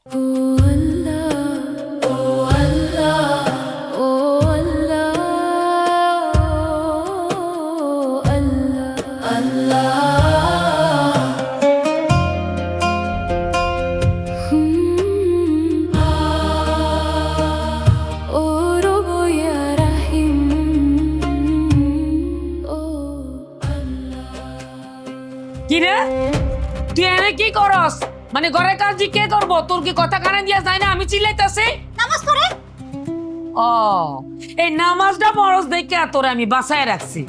কি রে তুই এনে কি করস? মানে ঘরের কাজ কে করবো? তোর কি কথা কানে দিয়া যায় না? আমি চিল্লাইতাছি নামাজ পড়ে। ও এই নামাজটা ফরজ দেখে তোরে আমি বাঁচায় রাখছি।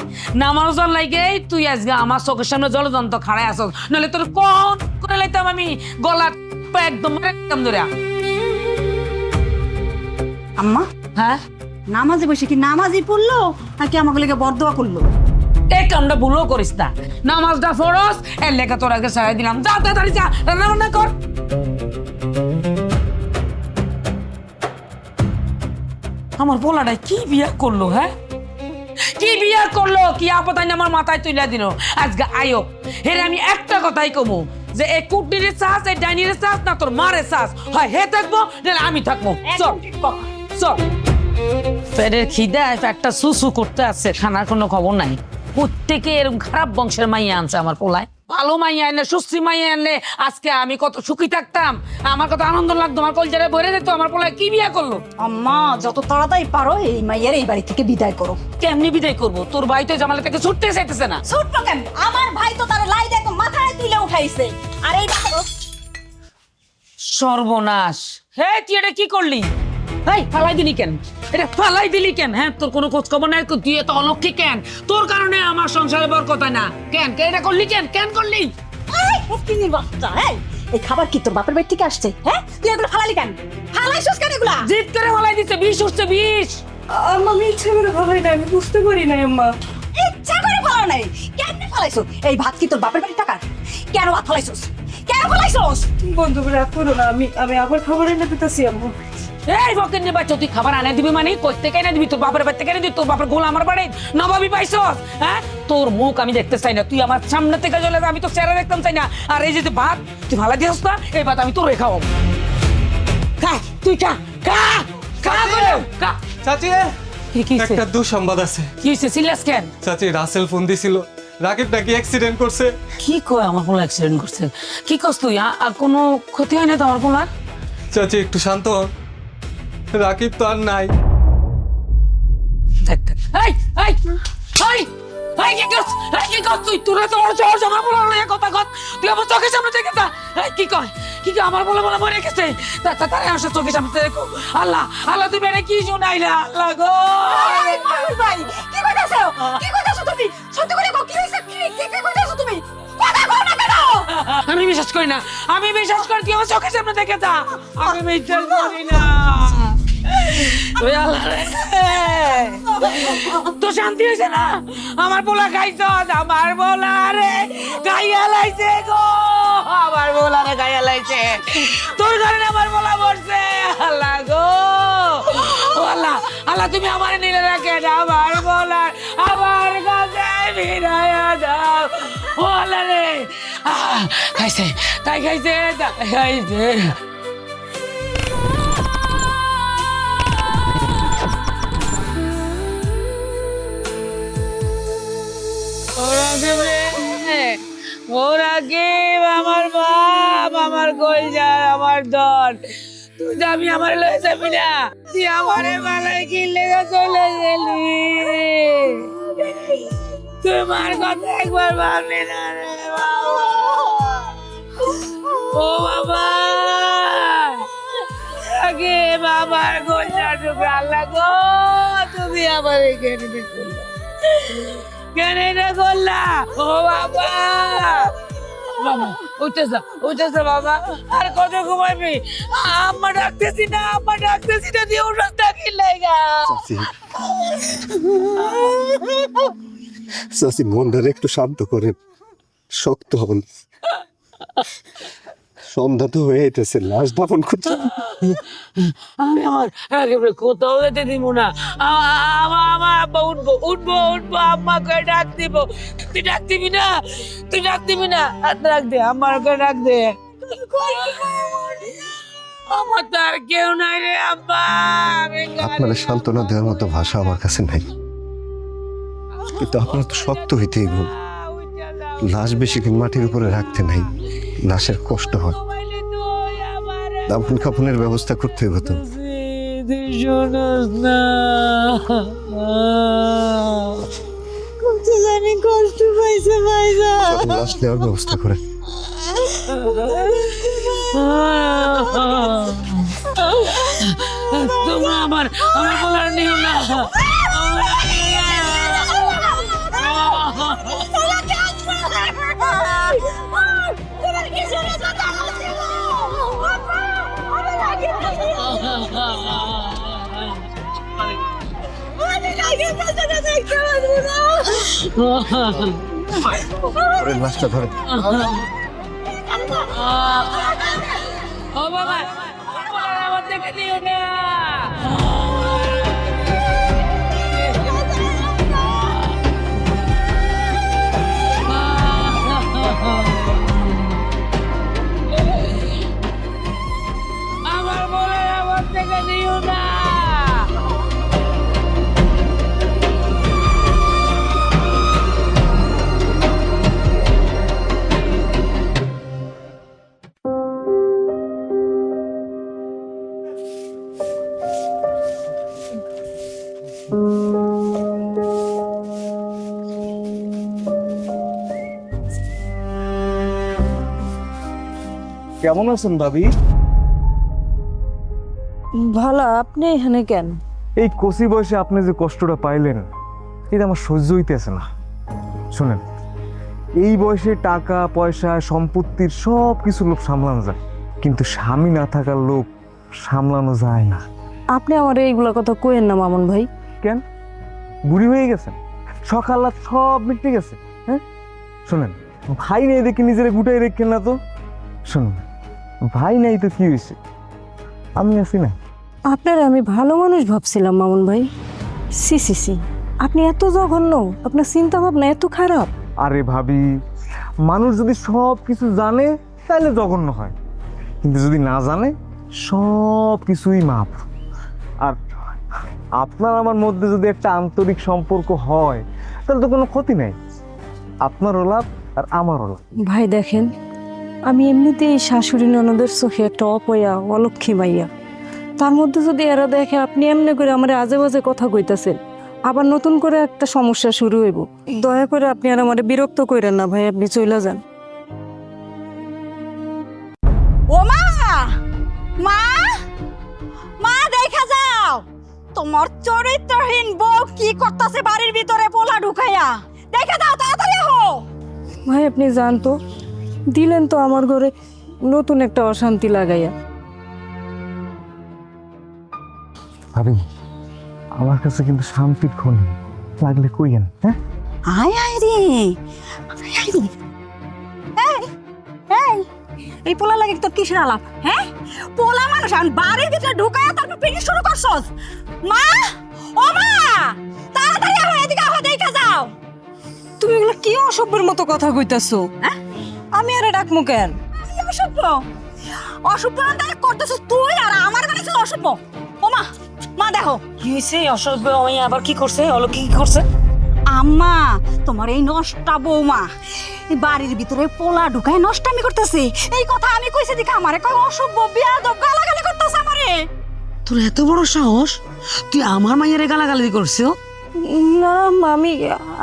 নামাজের লাগে তুই আজকে আমার চোখের সামনে জলযন্ত্র খাড়ায় আসস, নাহলে তোর কোন করে লাইতাম আমি গলা একদম একদম ধরে। আম্মা হ্যাঁ নামাজে বসে কি নামাজই পড়লো নাকি আমাকে লেগে বরদোয়া করলো? এই কামটা ভুলও করিস না। নামাজটা ফরজ, এর লেখা তোর আগে ছাড়াই দিলাম। যা তাড়াতাড়ি যা রান্না বান্না কর। আমার পোলাটা কি বিয়া করলো? হ্যাঁ কি বিয়া করলো? কি আপতাই আমার মাথায় তুলে দিল। আজকে আয়ো হেরে আমি একটা কথাই কমু যে এই কুটনির চাষ, এই ডাইনির চাষ না তোর মারের চাষ হয়, হে থাকবো নাহলে আমি থাকবো। চল চল। পেটের খিদায় একটা সুসু করতে আছে, খানার কোনো খবর নাই। প্রত্যেকে এরকম খারাপ বংশের মাইয়া আনছে আমার পোলায়। ভালো মাইয়া আনলে, সুস্থি মাইয়া আনলে আজকে আমি কত সুখী থাকতাম, আমার কত আনন্দ লাগতো, আমার কলজারে ভরে যেত। আমার পোলায় কি বিয়া করলো? আম্মা যত তাড়াতাড়ি পারো এই মাইয়ের এই বাড়ি থেকে বিদায় করো। কেমনি বিদায় করবো? তোর ভাই তো জামালা থেকে ছুটতে চাইতেছে না। ছুটলো কেন? আমার ভাই তো তার লাই দেখো মাথায় তুলে উঠাইছে। আর এই সর্বনাশ! হে তুই এটা কি করলি? এই ফালাই দিলি কেন? এটা ফালাই দিলি কেন? হ্যাঁ তোর কোনো খোঁজ খবর নাই? তুই এত অলক্ষী কেন? তোর কারণে আমার সংসারে বরকত হয় না। কেন এটা করলি? কেন করলি? এই মুফতিনির বাচ্চা, এই খাবার কি তোর বাপের বাড়ি থেকে আসছে? হ্যাঁ তুই এগুলো ফালালি কেন? ফালাইছস কেন এগুলা? জিদ করে ফালাই দিছে, বিষ উঠছে বিষ। আম্মা আমি ইচ্ছে করে ফালাই না, আমি বুঝতে পারি না আম্মা। ইচ্ছা করে ফালাও নাই, কেন ফালাইছস? এই ভাত কি তোর বাপের বাড়ির টাকা? কেন ভাত ফালাইছস? কেন ফালাইছস? বন্ধু রাগ করো না, আমি আবার খাবার এনে দিতেছি আম্মু। এই বকের নে বাচ্চা, তুই খাবার আনে দিবি মানে কই থেকে এনে দিবি? তোর বাপের বাড়ি থেকে এনে দিবি? তোর বাপের গোল আমার বাড়ি নবাবি পাইছস? হ্যাঁ তোর মুখ আমি দেখতে চাই না, তুই আমার সামনে থেকে চলে যা, আমি তো চেহারা দেখতাম চাই না। আর এই যে ভাত তুই ভালা দিস না, এই ভাত আমি তোর খাও। খা তুই খা খা খা করে খা। চাচি কি একটা দুঃসংবাদ আছে। কি হইছে? সিরিয়াস কেন? চাচি রাসেল ফোন দিছিল, রাকিব নাকি অ্যাক্সিডেন্ট করছে। কি কয় আমার পোলা অ্যাক্সিডেন্ট করছে? কি কস তুই? আর কোনো ক্ষতি হয় না তো আমার পোলার? চাচি একটু শান্ত হন, রাকিব তো আর নাই। দেখ এই এই এই এই কি কস? এই কি কস তুই? তোরা তো বড় চোর, আমার পোলা লইয়া কথা কত? তুই আমার চোখের সামনে থেকে যা। এই কি কয়? কি আমার পোলা মরে গেছে? তারে আসে চোখের সামনে দেখো। আল্লাহ আল্লাহ তুমি এটা কি শুনাইলা? আল্লাহ গো ভাই কি কইতাছো? কি কইতাছো তুমি? সত্যি করে কও, কি হইছে? কি কইতাছো তুমি? কথা কও না কেন? আমি বিশ্বাস করি না, আমি বিশ্বাস করি তুই আমার চোখের সামনে দেখে যা। আমি বিশ্বাস করি না। ওই আল্লাহ রে, তো শান্তি হয়েছে না? আমার পোলা খাইছ, আমার পোলা রে গাইয়া লাইছে গো, আমার পোলা রে গাইয়া লাইছে। তোর কারণে আমার পোলা মরছে। আল্লাহ গো, ও আল্লাহ আল্লাহ তুমি আমার নিলে রাখে না, আমার পোলা আমার কাছে ফিরাইয়া দাও। ও আল্লাহ রে, খাইছে তাই খাইছে তাই খাইছে। ওরা কে? আমার বাপ, আমার কলজার, আমার দল, তুই যাবি আমার লয়ে যাবি না? তুই আমারে মালাই কিনলে চলে গেলি, তুই মার কথা একবার ভাবলি না রে বাবা। ও বাবা আগে বাবার কলজার টুকরা, আল্লাহ গো তুমি আমার এখানে করলা কেন এটা করলা? ও বাবা বাবা উঠেছে বাবা, আর কত ঘুমাবি? আম্মা ডাকতেছি না দিয়ে উঠতে কি লাগা? চাচি মনটারে একটু শান্ত করেন, শক্ত হন। সন্ধ্যা তো হয়ে যেতেছে, লাশ দাফন করতে। আমি আমার একেবারে কোথাও যেতে দিব না। আমার আব্বা উঠবো আম্মাকে ডাক দিব। তুই ডাক দিবি না, হাত ডাক দে, আমার ডাক দে। আমার তো আর কেউ নাই রে আব্বা। আপনাদের সান্ত্বনা দেওয়ার মতো ভাষা আমার কাছে নাই, কিন্তু আপনার তো শক্ত হইতেই হবে। লাশ বেশিক্ষণ মাটির উপরে রাখতে নাই, লাশের কষ্ট হয়। দাফন কাফনের ব্যবস্থা করতে হবে তো। জানি কষ্ট পাইছে ভাইরা। চলেন, লাশ নেওয়ার ব্যবস্থা করে। তোমরা আমার বলার নিও না। ধরেন, লাশটা ধরেন। ও বাবা, আমার থেকে নিও না। আমার বলে আমার থেকে নিও না। কেমন আছেন ভাবি? ভালো, আপনি এখানে কেন? এই কচি বয়সে আপনি যে কষ্টটা পাইলেন এটা আমার সহ্য হইতেছে না। শুনেন, এই বয়সে টাকা পয়সা সম্পত্তির সব কিছু লোক সামলানো যায়, কিন্তু স্বামী না থাকার লোক সামলানো যায় না। আপনি আমার এইগুলা কথা কইেন না মামুন ভাই। কেন? বুড়ি হয়ে গেছেন, সকাল রাত সব মিটে গেছে। হ্যাঁ শোনেন, ভাই নেই দেখে নিজেরা গুটাই রেখেন না তো। শুনুন, ভাই নাই তো কি হয়েছে, আমি আছি না। আপনার আমি ভালো মানুষ ভাবছিলাম মামুন ভাই। সি সি সি, আপনি এত জঘন্য, আপনার চিন্তা ভাবনা এত খারাপ। আরে ভাবি, মানুষ যদি সব কিছু জানে তাহলে জঘন্য হয়, কিন্তু যদি না জানে সব কিছুই মাপ। আর আপনার আমার মধ্যে যদি একটা আন্তরিক সম্পর্ক হয় তাহলে তো কোনো ক্ষতি নাই, আপনারও লাভ আর আমারও লাভ। ভাই দেখেন, আমি এমনিতেই শাশুড়ি ননদের চোখে একটা অপয়া অলক্ষী মাইয়া, তার মধ্যে যদি এরা দেখে আপনি এমনি করে আমার আজে বাজে কথা কইতাছেন, আবার নতুন করে একটা সমস্যা শুরু হইব। দয়া করে আপনি আর আমার বিরক্ত কইরেন না ভাই, আপনি চলে যান। ও মা, মা, মা দেখা যাও, তোমার চরিত্রহীন বউ কি করতেছে বাড়ির ভিতরে পোলা ঢুকাইয়া। দেখা যাও, তাড়াতাড়ি হো। ভাই আপনি যান তো, দিলেন তো আমার ঘরে নতুন একটা অশান্তি লাগাইয়া। ভাবি, আমার কাছে কিন্তু শান্তির খনি, লাগলে কইয়েন। হ্যাঁ, আয় আয় রে, আয় রে। এই, এই, এই পোলা লাগে তোর কিসের আলাপ? হ্যাঁ, পোলা মানুষ আমি বাড়ির ভিতরে ঢুকাইয়া তারপর পিটি শুরু করছস। মা, ও মা, তাড়াতাড়ি আহ, এদিকে আহ, দেখা যাও। তুমি এগুলো কি অসভ্যের মতো কথা কইতাছো? হ্যাঁ? আমি আরে ডাকমু কেন? কি অসভ্য? অসভ্য না করতেছিস তুই, আর আমার বাড়িতে অসভ্য। ও মা, মা দেখো কি হয়েছে? অসভ্য আমি আবার কি করছে? অলৌকিক কি করছে? আম্মা, তোমার এই নষ্টা বৌমা এই বাড়ির ভিতরে পোলা ঢুকায় নষ্টামি করতেছে। এই কথা আমি কইছি দেখে আমারে কয় অসভ্য বিয়াদব গালাগালি করতেছে আমারে। তোর এত বড় সাহস, তুই আমার মায়ের গালাগালি করছিস? না আমি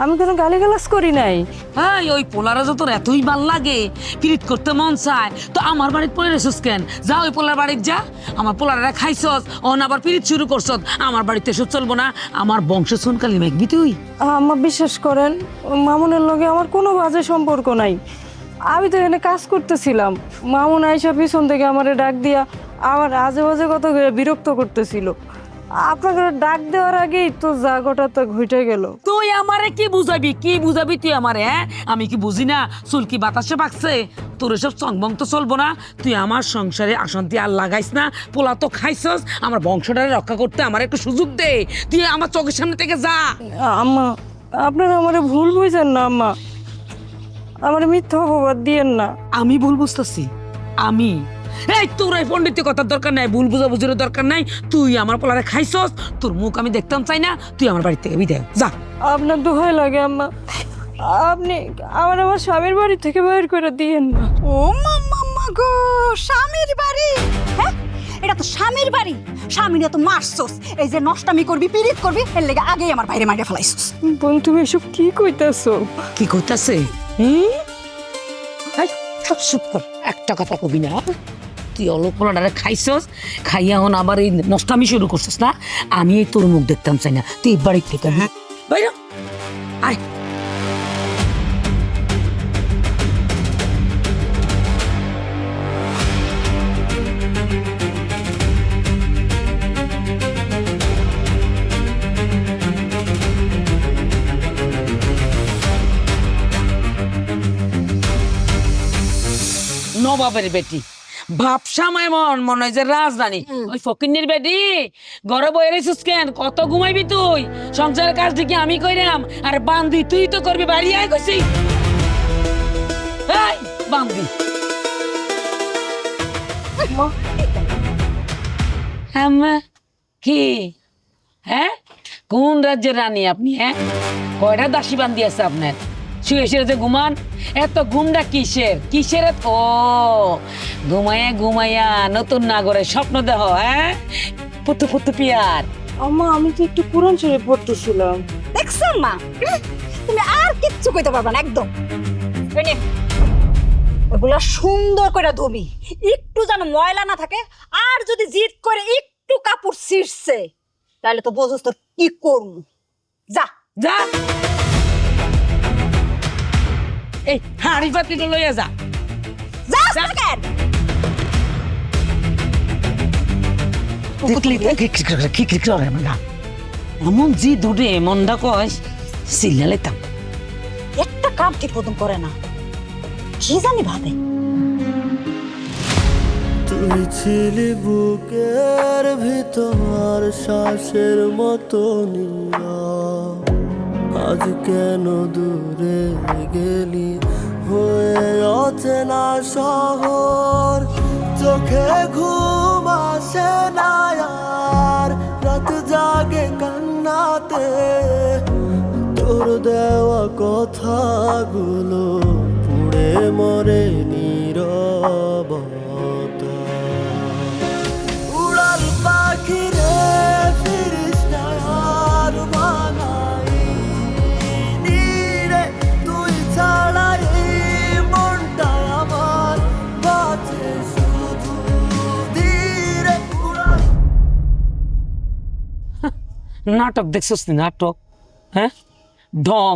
আমি কোনো গালিগালাজ করি নাই। হ্যাঁ, ওই পোলারা যত এতই ভাল লাগে, পিরিত করতে মন চায়, তো আমার বাড়িতে পড়ে রেছিস কেন? যা ওই পোলার বাড়িতে যা, আমার পোলারা খাইছস, অন আবার পিরিত শুরু করছস। আমার বাড়িতে এসব চলবো না, আমার বংশ সোনকালি মেঘবি তুই। আমার বিশ্বাস করেন, মামুনের লগে আমার কোনো বাজে সম্পর্ক নাই। আমি তো এখানে কাজ করতেছিলাম, মামুন আইসা পিছন থেকে আমারে ডাক দিয়া আমার আজে বাজে কথা কইয়া বিরক্ত করতেছিল। আপনাকে ডাক দেওয়ার আগেই তো জাগোটা তো ঘুটে গেল। তুই আমারে কি বুঝাবি? কি বুঝাবি তুই আমারে? হ্যাঁ, আমি কি বুঝি না চুল কি বাতাসে পাকছে? তোর এসব সংবং তো চলবো না। তুই আমার সংসারে অশান্তি আর লাগাইস না। পোলা তো খাইছস, আমার বংশটারে রক্ষা করতে আমার একটু সুযোগ দে। তুই আমার চোখের সামনে থেকে যা। আম্মা, আপনারা আমারে ভুল বুঝেন না আম্মা, আমার মিথ্যা অপবাদ দিয়েন না। আমি ভুল বুঝতেছি? আমি এই তোর এই পণ্ডিত কথার দরকার নাই, ভুল বুঝাবুঝির দরকার নাই। তুই আমার পোলারে খাইছস, তোর মুখ আমি দেখতাম চাই না। তুই আমার বাড়ি থেকে বিদায় যা। আপনার দোহাই লাগে আম্মা, আপনি আমার স্বামীর বাড়ি থেকে বাইর করে দিয়েন না। ও মাম্মা গো, স্বামীর বাড়ি? হ্যাঁ, এটা তো স্বামীর বাড়ি। স্বামীরা তো মারছস, এই যে নষ্টামি করবি, পিরিত করবি, এর লেগে আগেই আমার বাইরে মাইরে ফেলাইছস। বোন তুমি এসব কি কইতাছো? কি করতেছে? চুপ কর, একটা কথা কবি না। তুই অল্প পোলারে খাইছস, খাইয়া হন আবার এই নষ্টামি শুরু করছিস না। আমি এই তোর মুখ দেখতাম চাই না। তুই বাড়ি থেকে বাইরে আয়। নবাবের বেটি, ভাবসাম এমন মনে হয় যে রাজরানী। ওই ফকিন্নির বেটি, ঘরে বয়ে রেছিস কেন? কত ঘুমাইবি তুই? সংসারের কাজ দেখি আমি কইরাম, আর বান্দি তুই তো করবি। বাড়ি আয় কইছি, এই বান্দি। হ্যাঁ কি? হ্যাঁ, কোন রাজ্যের রানী আপনি? হ্যাঁ, কয়টা দাসী বান্দি আছে আপনার? শুয়ে শুয়ে যে ঘুমান, এত ঘুমটা কিসের? কিসের? ও ঘুমাইয়া ঘুমাইয়া নতুন নাগরের স্বপ্ন দেহ। হ্যাঁ, পুতু পুতু পিয়ার। আম্মা আমি তো একটু কোরআন শরীফ পড়তেছিলাম। দেখছো মা, তুমি আর কিচ্ছু কইতে পারবা না একদম। ওগুলা সুন্দর করে ধুবি, একটু যেন ময়লা না থাকে। আর যদি জিদ করে একটু কাপড় ছিঁড়ছে, তাহলে তো বোঝস তো কি করব। যা যা, এই হাড়ি পাতিটা লইয়া যা। যা কেন? দেখলি এমন জি দুটে মনটা কয় সিলালেতাম। একটা কাম ঠিক মতন করে না, কি জানি ভাবে। তুই ছিলি বুকের ভিতর শ্বাসের মতো নীরব, আজ কেন দূরে গেলি হয়ে অচেনা শহর। চোখে ঘুম আসে না আর, রাত জাগে কান্নাতে। তোর দেওয়া কথাগুলো পুড়ে মরে নীরবতা। উড়াল পাখি রে, ফিরিস না আর বানাইনি রে। তুই ছাড়া এই মনটা আমার বাঁচে শুধু ধীরে। উড়াল নাটক দেখছিস নি? নাটক, হ্যাঁ, ঢং।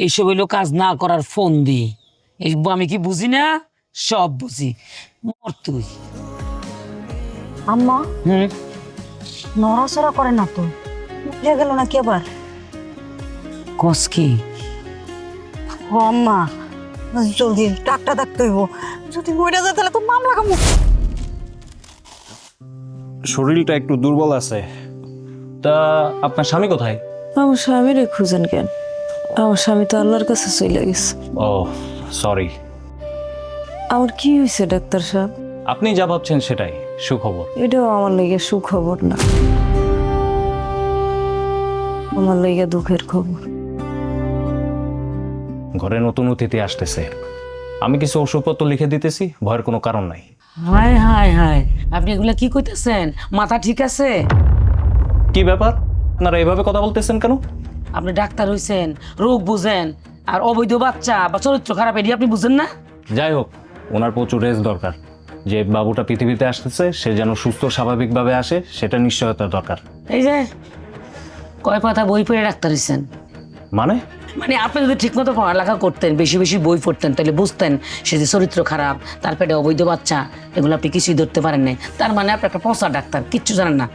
এইসব হইলো কাজ না করার ফোন দি। এই আমি কি বুঝি না? সব বুঝি। মর তুই। আম্মা হুম, নড়াচড়া করে না তো, উঠে গেল না কি আবার? কস কি? ও আম্মা, জলদি ডাক্তার ডাকতে হইব। যদি মরে যায় তাহলে তো মামলা কামু। শরীরটা একটু দুর্বল আছে। তা আপনার স্বামী কোথায়? আমার স্বামীরে খুঁজেন কেন? আমার স্বামী তো আল্লাহর কাছে চলে গেছে। ও সরি। আমার কি হয়েছে ডাক্তার সাহেব? আপনি যা ভাবছেন সেটাই সুখবর। এটাও আমার লেগে সুখবর না, আমার লেগে দুঃখের খবর। ঘরে নতুন অতিথি আসতেছে, আমি কিছু ওষুধপত্র লিখে দিতেছি, ভয়ের কোনো কারণ নাই। হায় হায় হায়, আপনি এগুলা কি কইতেছেন? মাথা ঠিক আছে? কি ব্যাপার, আপনারা এভাবে কথা বলতেছেন কেন? আপনি ডাক্তার হইছেন, রোগ বুঝেন, আর অবৈধ বাচ্চা বা চরিত্র খারাপ এটি আপনি বুঝেন না? যাই হোক, ওনার প্রচুর রেস্ট দরকার। যে বাবুটা পৃথিবীতে আসতেছে সে যেন সুস্থ স্বাভাবিকভাবে আসে, সেটা নিশ্চয়তা দরকার। এই যে কয় পাতা বই পড়ে ডাক্তার হইছেন, মানে মানে আপনি যদি ঠিকমতো পড়ালেখা করতেন, বেশি বেশি বই পড়তেন, তাহলে বুঝতেন সে যে চরিত্র খারাপ, তার পেটে অবৈধ বাচ্চা, এগুলো আপনি কিছুই ধরতে পারেন নাই। তার মানে আপনি একটা পচা ডাক্তার, কিচ্ছু জানেন না।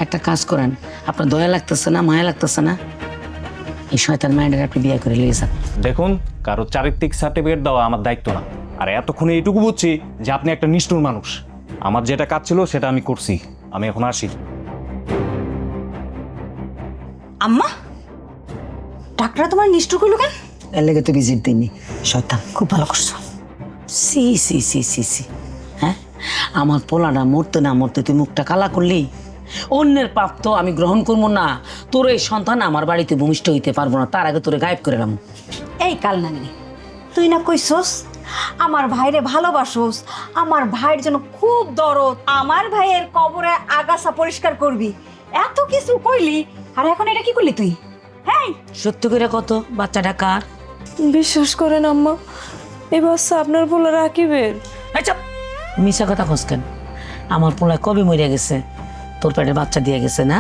একটা কাজ করেন, আপনার দয়া লাগতেছে না, মায়া লাগতেছে না, এই শয়তান মায়ের আপনি বিয়ে করে লিয়ে যান। দেখুন, কারো চারিত্রিক সার্টিফিকেট দেওয়া আমার দায়িত্ব না। আর এতক্ষণে এইটুকু বুঝছি যে আপনি একটা নিষ্ঠুর মানুষ। আমার যেটা কাজ ছিল সেটা আমি করছি, আমি এখন আসি। আম্মা, ডাক্তার তোমার নিষ্ঠুর করলো কেন? এর লেগে তো ভিজিট দিইনি। শয়তান, খুব ভালো করছো। সি সি সি সি সি, হ্যাঁ, আমার পোলাটা মরতে না মরতে তুই মুখটা কালা করলি। অন্যের পাপ তো আমি গ্রহণ করবো না। তোর এই সন্তান আমার বাড়িতে ভূমিষ্ঠ হইতে পারবো না, তার আগে তোরে গায়েব করে এলাম। এই কাল নাগনি, তুই না কইছস আমার ভাইরে ভালোবাসোস, আমার ভাইয়ের জন্য খুব দরদ, আমার ভাইয়ের কবরে আগাছা পরিষ্কার করবি, এত কিছু কইলি, আর এখন এটা কি করলি তুই? হ্যাঁ, সত্যি করে কত বাচ্চাটা কার? বিশ্বাস করেন আম্মা, এই বাচ্চা আপনার বলে রাখিবেন। আচ্ছা, মিশা কথা খোঁজ কেন? আমার পোলায় কবে মরিয়া গেছে? তোর পেটে বাচ্চা দিয়ে গেছে না?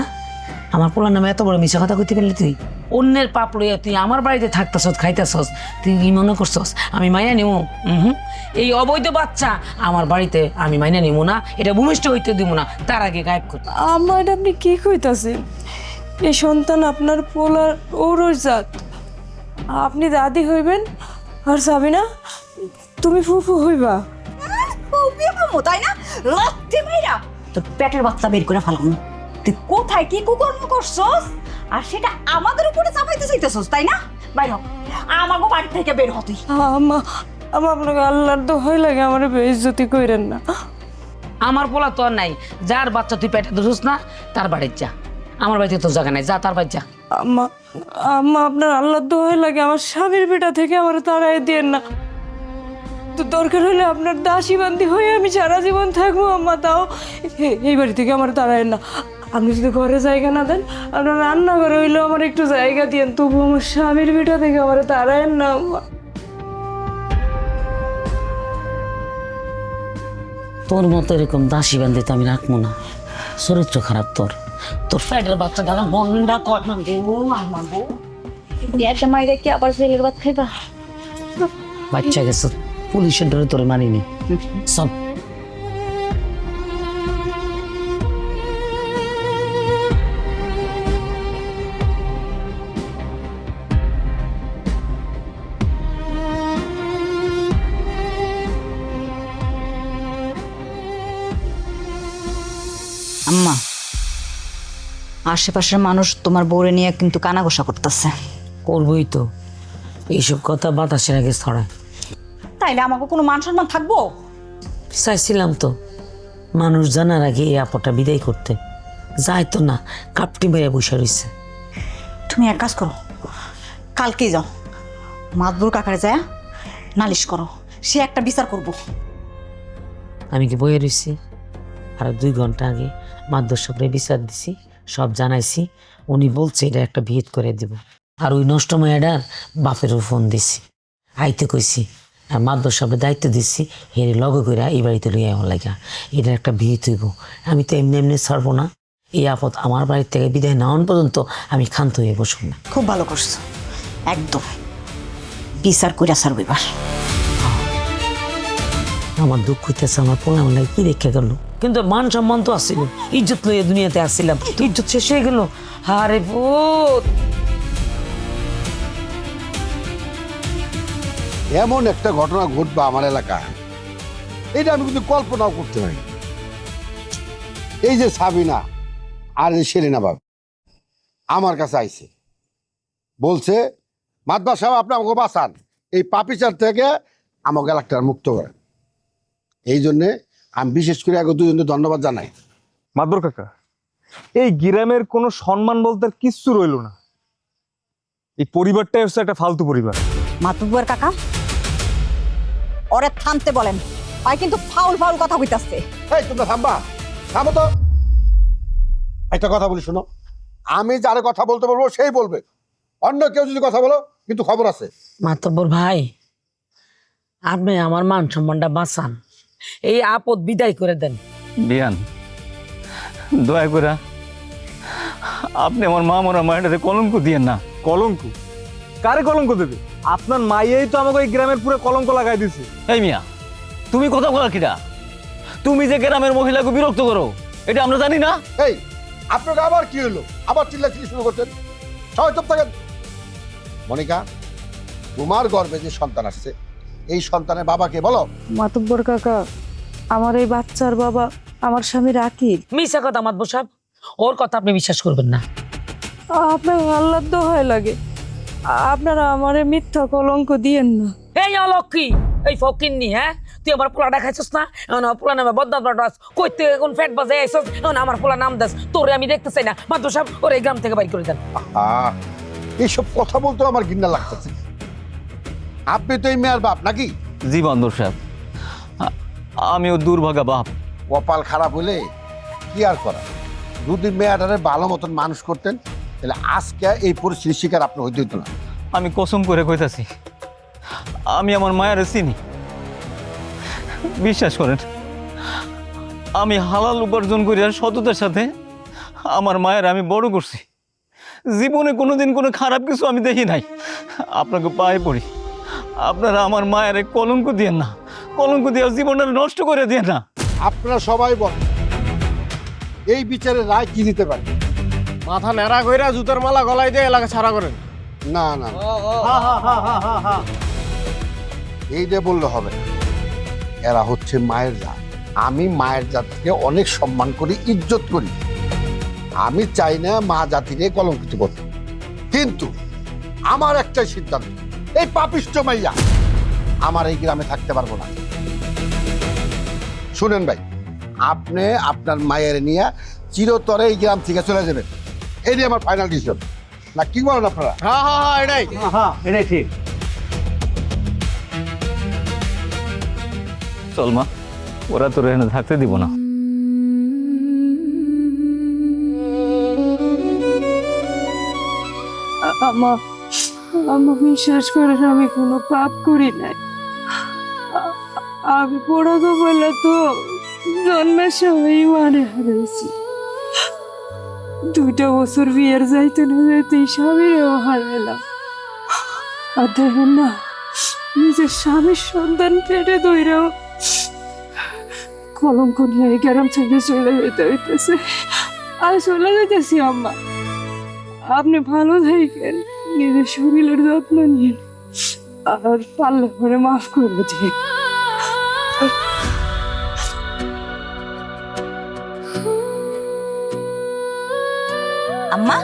আমার পোলার নামে এত বড় মিশা কথা কইতে পারলি তুই? অন্যের পাপ লইয়া তুই আমার বাড়িতে থাকতেছস, খাইতেছস, তুই কি মনে করছস আমি মাইনা নিব? এই অবৈধ বাচ্চা আমার বাড়িতে আমি মাইনা নিব না, এটা ভূমিষ্ঠ হইতে দিব না, তার আগে গায়েব কর। আম্মা, এটা আপনি কি কইতাছেন? এই সন্তান আপনার পোলার ঔরজাত, আপনি দাদি হইবেন আর সাবিনা তুমি ফুফু হইবা। খুবই মামু, তাই না? রক্তে মাইরা তোর পেটের বাচ্চা বের করে ফেলাম। তুই কোথায় কি কুকর্ম করছস, আর সেটা আমাদের উপরে চাপাইতে চাইতেছস, তাই না? বাইর হ, আমাগো বাড়ি থেকে বের হ তুই। আম্মা, আমার আপনাকে আল্লাহর দোহাই লাগে, আমার বেইজ্জতি কইরেন না। আমার পোলা তো আর নাই, যার বাচ্চা তুই পেটে ধরুস না তার বাড়ির যা, আমার বাড়িতে তোর জায়গা নাই, যা তার বাড়ি যা। আম্মা, আম্মা, আপনার আল্লাহর দোহাই লাগে, আমার স্বামীর বেটা থেকে আমার তাড়াই দিয়েন না। তো দরকার হলে আপনার দাসী বান্দি হয়ে আমি সারা জীবন থাকবো আম্মা, তাও এই বাড়ি থেকে আমার তাড়ায়েন না। আপনি যদি ঘরে জায়গা না দেন, আপনার রান্নাঘরে হইলেও আমার একটু জায়গা দিয়েন, তবু আমার স্বামীর বেটা থেকে আমার তাড়ায়েন না আম্মা। তোর মতো এরকম দাসী বান্দিতে আমি রাখবো না, চরিত্র খারাপ তোর। তোর পেটের বাচ্চা গেল বন্ডা কর না গো, আমার গো। একটা মাইরে কি আবার ছেলের ভাত খাইবা? বাচ্চা গেছে, পুলিশের ডরে তোরে মানিনি। চল। আম্মা, আশেপাশের মানুষ তোমার বউরে নিয়ে কিন্তু কানাঘোষা করতেছে। করবই তো, এইসব কথা বাতাসের আগে ছড়ায়। তাইলে আমাকে কোনো মান সম্মান থাকবো? চাইছিলাম তো মানুষ জানার আগে এই আপটা বিদায় করতে, যায় তো না, কাপটি মেরে বসে রয়েছে। তুমি এক কাজ করো, কালকেই যাও মাতবুর কাকারে যায় নালিশ করো, সে একটা বিচার করবো। আমি কি বয়ে রয়েছি? আর 2 ঘন্টা আগে মাদ্রাস সাহেবের বিচার দিছি, সব জানাইছি, উনি বলছে এটা একটা ভিত করে দিব। আর ওই নষ্ট মেয়েটার বাপেরও ফোন দিছি, আইতে কইছি, আর মাদ্রাস সাহেবের দায়িত্ব দিচ্ছি, হেরে লগে করে এই বাড়িতে লইয়া আমার লাগা, এটার একটা ভিত হইব। আমি তো এমনি এমনি ছাড়বো না, এই আপদ আমার বাড়ির থেকে বিদায় নেওয়ান পর্যন্ত আমি ক্ষান্ত হয়ে বসব না। খুব ভালো করছো, একদম বিচার কইরা ছাড়বো এবার। আমার দুঃখ হইতেছে, আমার পোলা আমার কি রেখে গেল, কিন্তু মান সম্মান তো আসছিল, ইজ্জত লইয়া দুনিয়াতে আসছিলাম, ইজ্জত শেষ হয়ে গেল। আরে ভূত! এমন একটা ঘটনা ঘটবে আমার এলাকায়, এটা আমি কিন্তু কল্পনাও করতে পারি। এই যে সাবিনা আর এই সেলিনা বাবু আমার কাছে আইছে, বলছে মাতবা সাহেব আপনি আমাকে বাঁচান, এই পাপিচার থেকে আমাকে এলাকাটা মুক্ত করেন। এই জন্যে আমি বিশেষ করে আগে দুজনকে ধন্যবাদ জানাই। মাদবর কাকা, এই গ্রামের কোনো সম্মান বলতে আর কিচ্ছু রইল না। এই পরিবারটাই হচ্ছে একটা ফালতু পরিবার। মাতবুর কাকা, ওরে থামতে বলেন, ভাই কিন্তু ফাউল ফাউল কথা কইতাছে। এই তোমরা থামবা, থামো তো। একটা কথা বলি শোনো, আমি যার কথা বলতে বলবো সেই বলবে, অন্য কেউ যদি কথা বলো কিন্তু খবর আছে। মাতব্বর ভাই, আপনি আমার মান সম্মানটা বাঁচান, এই আপদ বিদায় করে দেন। বিয়ান, দয়া করে আপনি আমার মা মরা মায়ের কলঙ্ক দিয়েন না। কলঙ্ক? কারে কলঙ্ক দেবে? আপনার মাইয়াই তো আমাকে এই গ্রামের পুরো কলঙ্ক লাগাই দিছে। এই মিয়া, তুমি কথা বলার কিরা? তুমি যে গ্রামের মহিলাকে বিরক্ত করো এটা আমরা জানি না? এই আপনাকে আবার কি হলো, আবার চিল্লাচিল্লি শুরু করছেন? সবাই চুপ থাকেন। মনিকা, তোমার গর্ভে যে সন্তান আসছে, এই সন্তানের বাবাকে বলো। মাতব্বর কাকা, আমার এই বাচ্চার বাবা আমার স্বামী রাকিব। মিশা কথা মাতব্বর সাহেব, ওর কথা আপনি বিশ্বাস করবেন না। আপনার আল্লাহর দোহাই লাগে, আপনারা আমারে মিথ্যা কলঙ্ক দিয়েন না। এই অলক্ষী, এই ফকিন্নি, হ্যাঁ তুই আমার পোলাটা খাইছস না, এখন আমার পোলা নামে বদনাম বাটাস, কই থেকে কোন ফ্যাট বাজে আইছস, এখন আমার পোলা নাম দাস, তোরে আমি দেখতে চাই না, মাত্র সাহেব ওর এই গ্রাম থেকে বাইর করে দেন। এইসব কথা বলতে আমার ঘৃণা লাগতেছে। আপনি তো এই মেয়ের বাপ নাকি? জি বান্দর সাহেব, আমিও দুর্ভাগা বাপ। কপাল খারাপ হলে কি আর করা, যদি মেয়েটারে ভালো মতন মানুষ করতেন তাহলে আজকে এই পরিস্থিতির শিকার আপনি হইতে হইতো না। আমি কসম করে কইতাছি, আমি আমার মায়ের চিনি। বিশ্বাস করেন, আমি হালাল উপার্জন করি আর সততার সাথে আমার মায়ের আমি বড় করছি। জীবনে কোনোদিন কোনো খারাপ কিছু আমি দেখি নাই। আপনাকে পায়ে পড়ি, আপনারা আমার মায়ের কলঙ্ক দিয়েন না, কলঙ্ক দিয়ে জীবনটা নষ্ট করে দিয়ে না। আপনারা সবাই বলেন এই বিচারের রায় কি দিতে পারে? মাথা নেড়া কইরা জুতার মালা গলায় দিয়ে এলাকা ছাড়া করেন। না না, এইটা বললে হবে না। এরা হচ্ছে মায়ের জাত। আমি মায়ের জাতকে অনেক সম্মান করি, ইজ্জত করি। আমি চাই না মা জাতিরে কলঙ্কিত করতে, কিন্তু আমার একটাই সিদ্ধান্ত, এই পাপিষ্ঠ মাইয়া আমার এই গ্রামে থাকতে পারবো না। শুনেন ভাই, আপনি আপনার মায়ের নিয়ে চিরতরে এই গ্রাম থেকে চলে যাবেন, এটাই আমার ফাইনাল ডিসিশন। না কি বলেন আপনারা? এটাই ঠিক। চল মা, ওরা তোর এখানে থাকতে দিব না। আমার বিশ্বাস করেন, আমি কোনো পাপ করি নাই। আমি পড়াগো বলে তো জন্মের সময় মানে হারাইছি। 2টা বছর বিয়ের যাইতে না যাইতে স্বামীরেও হারাইলাম। আর দেখেন না, নিজের স্বামীর সন্তান পেটে দইরাও কলঙ্ক নিয়ে এই গ্রাম থেকে চলে যেতে হইতেছে। আর চলে যেতেছি আম্মা, আপনি ভালো থাকেন, নিজের শরীরের যত্ন নিন, আর পারলে করে মাফ করে দিন। আম্মা,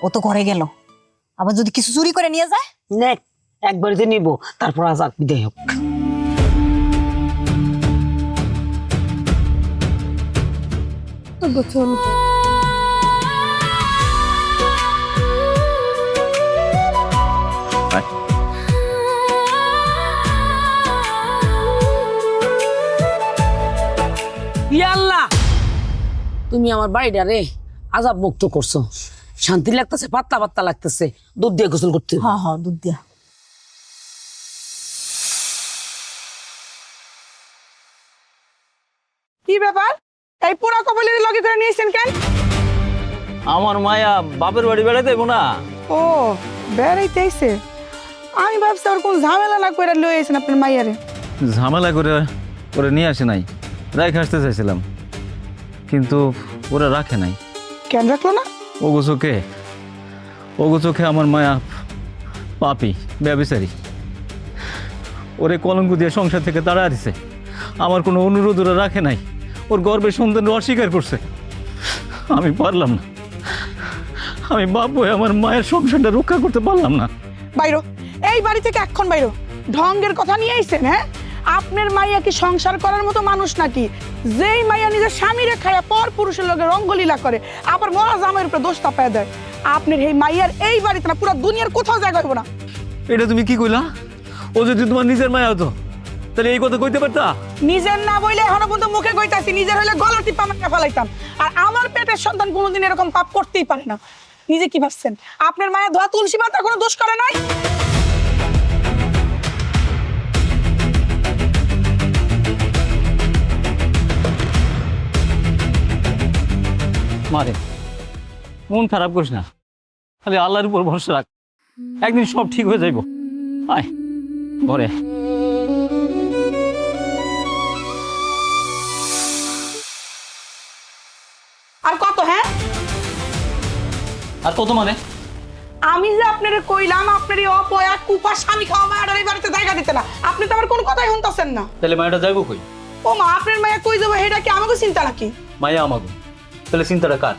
ও তো ঘরে গেল, আবার যদি কিছু চুরি করে নিয়ে যায়? নেক একবারে যে নিব, তারপর আজাদ বিদায় হোক। চলো। ইয়া আল্লাহ, তুমি আমার বাড়িটা রে আজাব মুক্ত করছো। শান্তি লাগতেছে, পাতলা পাতলা লাগতেছে, দুধ দিয়ে গোসল করতে। হ্যাঁ হ্যাঁ, দুধ দিয়া। কি ব্যাপার, এই পুরা কপালের লগে করে নিয়েছেন কেন? আমার মায়া বাপের বাড়ি বেড়াতে দেবো না। ও বেড়াইতে আইছে, আমি ভাবছি আর কোন ঝামেলা না করে লয়ে আইছেন আপনার মাইয়ারে। ঝামেলা করে ওরা নিয়ে আসে নাই, রাইখে আসতে চাইছিলাম, কিন্তু ওরা রাখে নাই। কেন রাখলো না? ওগো চোখে আমার মায়া পাপি, ব্যভিচারী। ওরে কলঙ্ক দিয়ে সংসার থেকে তাড়া দিছে। আমার কোনো অনুরোধ ওরা রাখে নাই, ওর গর্বের সন্তান অস্বীকার করছে। আমি পারলাম না, আমি বাপ হয়ে আমার মায়ের সংসারটা রক্ষা করতে পারলাম না। বাইরো, এই বাড়ি থেকে এক্ষণ বাইরো। ঢঙ্গের কথা নিয়ে আইছেন? হ্যাঁ, আপনার মাইয়া কি সংসার করার মতো মানুষ নাকি? যেই মাইয়া নিজের স্বামীরে খায়া পর পুরুষের লগে রঙ্গলীলা করে, আবার মরা জামাইয়ের উপরে দোষ চাপায় দেয়। আপনার এই মাইয়ার এই বাড়িতে না, পুরো দুনিয়ার কোথাও জায়গা হইব না। এটা তুমি কি কইলা? ও যদি তোমার নিজের মায়া হতো তাহলে এই কথা কইতে পারতা? নিজের না বইলে এখনো পর্যন্ত মুখে কইতাছি, নিজের হইলে গলা টিপা মাইরা ফেলাইতাম। আর আমার পেটের সন্তান কোনোদিন এরকম পাপ করতেই পারে না। নিজে কি ভাবছেন আপনার মায়ের ধোয়া তুলসী পাতা কোনো দোষ করে নাই? মারে মন খারাপ করিস না, খালি আল্লাহর উপর ভরসা রাখ, একদিন সব ঠিক হয়ে যাইব। আয় ঘরে। আর কত? হ্যাঁ, আর কত মানে? আমি যে আপনারে কইলাম আপনার এই অপয়া কুপা স্বামী খাওয়া মায়ের এই বাড়িতে জায়গা দিতে না, আপনি তো আমার কোনো কথাই শুনতেছেন না। তাহলে মায়াটা যাইব কই? ও মা, আপনার মায়া কই যাবো এটা কি আমাকে চিন্তা নাকি? মায়া আমাকে, তাহলে চিন্তাটা কার?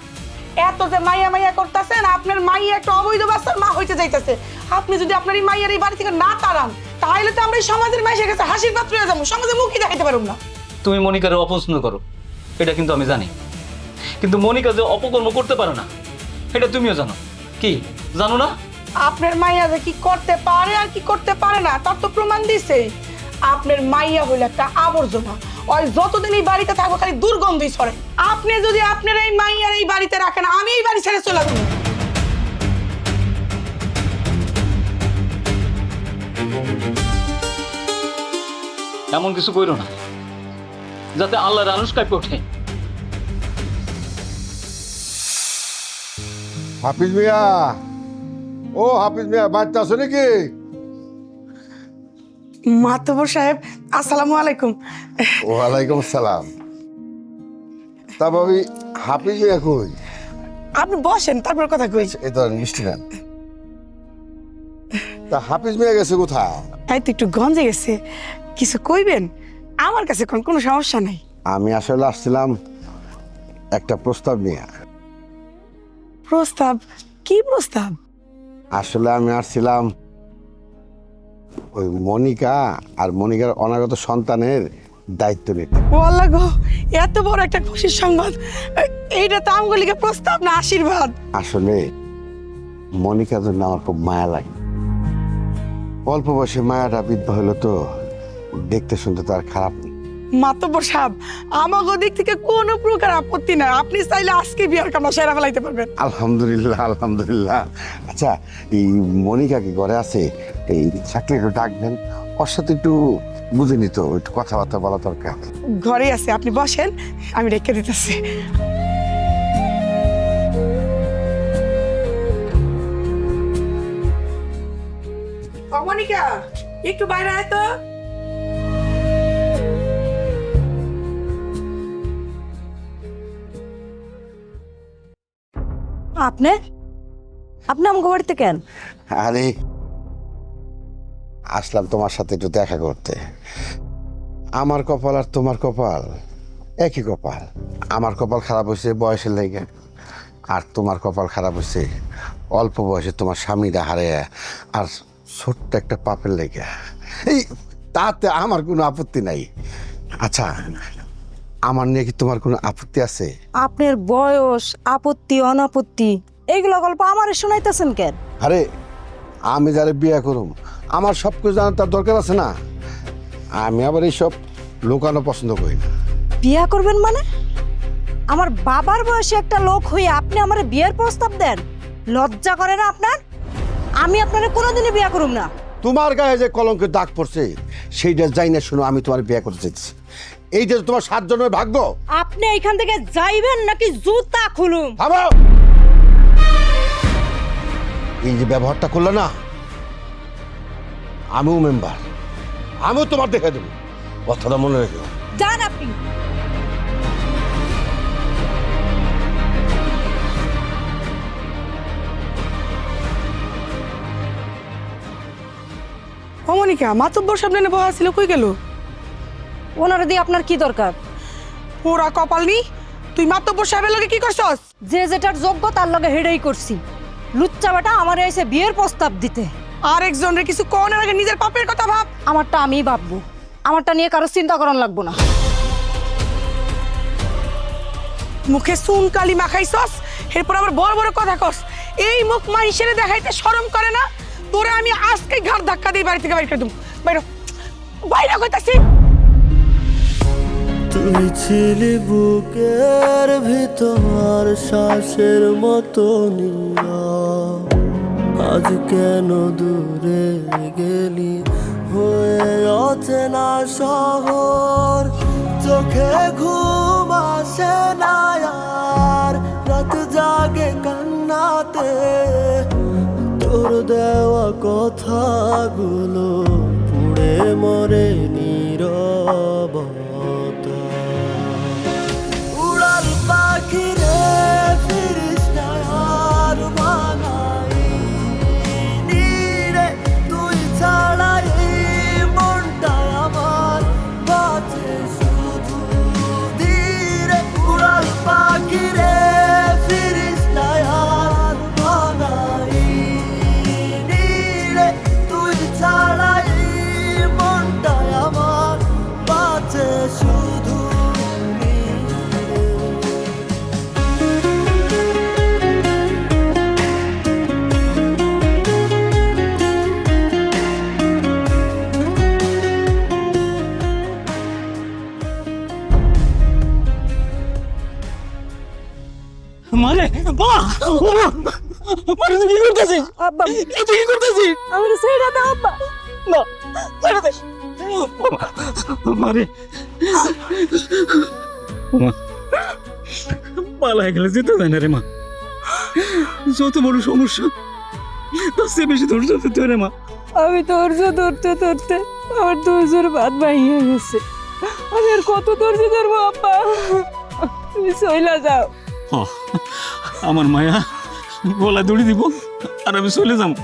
এত যে মাইয়া মাইয়া করতেছেন, আপনার মাইয়া একটা অবৈধ বাচ্চার মা হইতে যাইতেছে। আপনি যদি আপনার এই মাইয়ার এই বাড়ি থেকে না তাড়ান, তাহলে তো আমরা এই সমাজের মাইসের কাছে হাসির পাত্র হয়ে যাবো, সমাজে মুখই দেখাইতে পারব না। তুমি মনিকারে অপছন্দ করো, এটা কিন্তু আমি জানি, কিন্তু মনিকা যে অপকর্ম করতে পারে না এটা তুমিও জানো। কি জানো না? আপনার মাইয়া যে কি করতে পারে আর কি করতে পারে না তার তো প্রমাণ দিছে। আপনার মাইয়া হইল একটা আবর্জনা, ওই যতদিন এই বাড়িতে থাকবো খালি দুর্গন্ধই ছড়ে। আপনি যদি আপনার এই মাইয়ার এই বাড়িতে রাখেন, আমি এই বাড়ি ছেড়ে চলে যাবো। এমন কিছু কইরো না যাতে আল্লাহর আনুষ কাঁপে ওঠে। হাফিজ মিয়া, ও হাফিজ মিয়া, বাচ্চা আছো নাকি? মাতবর সাহেব, আসসালামু আলাইকুম। ওয়ালাইকুম আসসালাম। তা ভাবি হাফিজ মিয়া কই? আপনি বসেন, তারপর কথা কই। এই তো মিষ্টি খান। তা হাফিজ মিয়া গেছে কোথায়? এই তো একটু গঞ্জে গেছে, কিছু কইবেন? আমার কাছে কোনো সমস্যা নাই। আমি আসলে আসছিলাম একটা প্রস্তাব নিয়ে। প্রস্তাব? কি প্রস্তাব? আসলে আমি আসছিলাম ওই মনিকা আর মনিকার অনাগত সন্তানের দায়িত্ব নিতে। ও আল্লাহ গো, এত বড় একটা খুশির সংবাদ! এইটা তো আমগুলিকে প্রস্তাব না আশীর্বাদ। আসলে মনিকার জন্য আমার খুব মায়া লাগে। অল্প বয়সে মায়াটা বিধবা হলো তো, দেখতে শুনতে তো আর খারাপ নেই। মাতব্বর সাহেব, আমাগো দিক থেকে কোনো প্রকার আপত্তি নাই, আপনি চাইলে আজকে বিয়ার কামনা সেরা ফেলাইতে পারবেন। আলহামদুলিল্লাহ আলহামদুলিল্লাহ। আচ্ছা, এই মনিকা কি ঘরে আছে? এই চাকরি একটু ডাকবেন, ওর সাথে একটু বুঝে নিত, একটু কথাবার্তা বলা দরকার। ঘরে আছে, আপনি বসেন, আমি রেখে দিতেছি। মনিকা, একটু বাইরে আয় তো। আপনি আপনি আমাকে বাড়িতে কেন? আরে আসলাম তোমার সাথে একটু দেখা করতে। আমার কপাল আর তোমার কপাল একই কপাল। আমার কপাল খারাপ হয়েছে বয়সের লেগে, আর তোমার কপাল খারাপ হয়েছে অল্প বয়সে তোমার স্বামীরা হারে আর ছোট্ট একটা পাপের লেগে। এই তাতে আমার কোনো আপত্তি নাই। আচ্ছা, আমার নিয়ে কি তোমার কোনো আপত্তি আছে? আপনার বয়স, আপত্তি অনাপত্তি এইগুলো গল্প আমারে শোনাইতেছেন কেন? আরে আমি যারে বিয়ে করুম আমার সব কিছু জানার তার দরকার আছে না। আমি আবার এইসব লুকানো পছন্দ করি না। বিয়া করবেন মানে? আমার বাবার বয়সে একটা লোক হয়ে আপনি আমারে বিয়ের প্রস্তাব দেন? লজ্জা করে না আপনার? আমি আপনারে কোনোদিনই বিয়া করুম না। তোমার গায়ে যে কলঙ্কের দাগ পড়ছে সেইটা যাই না শুনো, আমি তোমার বিয়ে করতে চাইছি। এইটা তো তোমার 7 জনের ভাগ্য। আপনি এখান থেকে যাইবেন নাকি জুতা খুলুম? থামো! এই যে ব্যবহারটা করলে না, আমিও মেম্বার, আমিও তোমার দেখে দেবো, কথাটা মনে রেখো। যান আপনি। ও মনিকা, মাতব্বর সামনে বসা ছিল, কই গেল? ওনারা দিয়ে আপনার কি দরকার? পুরা কপাল নি, তুই মাতব্বর সাহেবের লগে কি করছস? যে যেটার যোগ্য তার লগে হেডেই করছি। লুচ্চা বেটা আমারে এসে বিয়ের প্রস্তাব দিতে। আরেকজনের কিছু কোনের আগে নিজের পাপের কথা ভাব। আমারটা আমিই ভাববো, আমারটা নিয়ে কারো চিন্তা করার লাগবো না। মুখে সুন কালি মাখাইছস, এরপর আবার বড় বড় কথা কস। এই মুখ মানুষের দেখাইতে শরম করে না? তোরে আমি আজকে ঘাড় ধাক্কা দিয়ে বাড়ি থেকে বাইরে করে দেবো। বাইরে বাইরে কইতাছি। তুই ছিলি বুকের ভিতর শ্বাসের মতো নীরব, আজ কেন দূরে গেলি হয়ে অচেনা শহর। চোখে ঘুম আসে না আর, রাত জাগে কান্নাতে, তোর দেওয়া কথাগুলো পুড়ে মরে নীরবতা। উড়াল পাখি রে ফিরিস না আর বানাইনি রে, তুই ছাড়া এই মনটা আমার বাঁচে শুধু ধীরে। উড়াল পাখি রে ফিরিস না আর বানাইনি রে, তুই ছাড়া এই আব্বা ওমা মারে তুই কি করতেছিস আব্বা তুই কি করতেছিস আমার ছেড়ে দাও আব্বা না ছেড়ে দে মারে মা পালায় গেলে যেতে দেয় না রে মা যত বড় সমস্যা তার চেয়ে বেশি ধৈর্য ধরতে হয় রে মা আমি ধৈর্য ধরতে ধরতে আমার ধৈর্যের বাদ ভাঙিয়ে গেছে আমি আর কত ধৈর্য ধরবো আব্বা তুমি চইলা যাও আমার মায়া গলা দড়ি দিব আর আমি চলে যাবো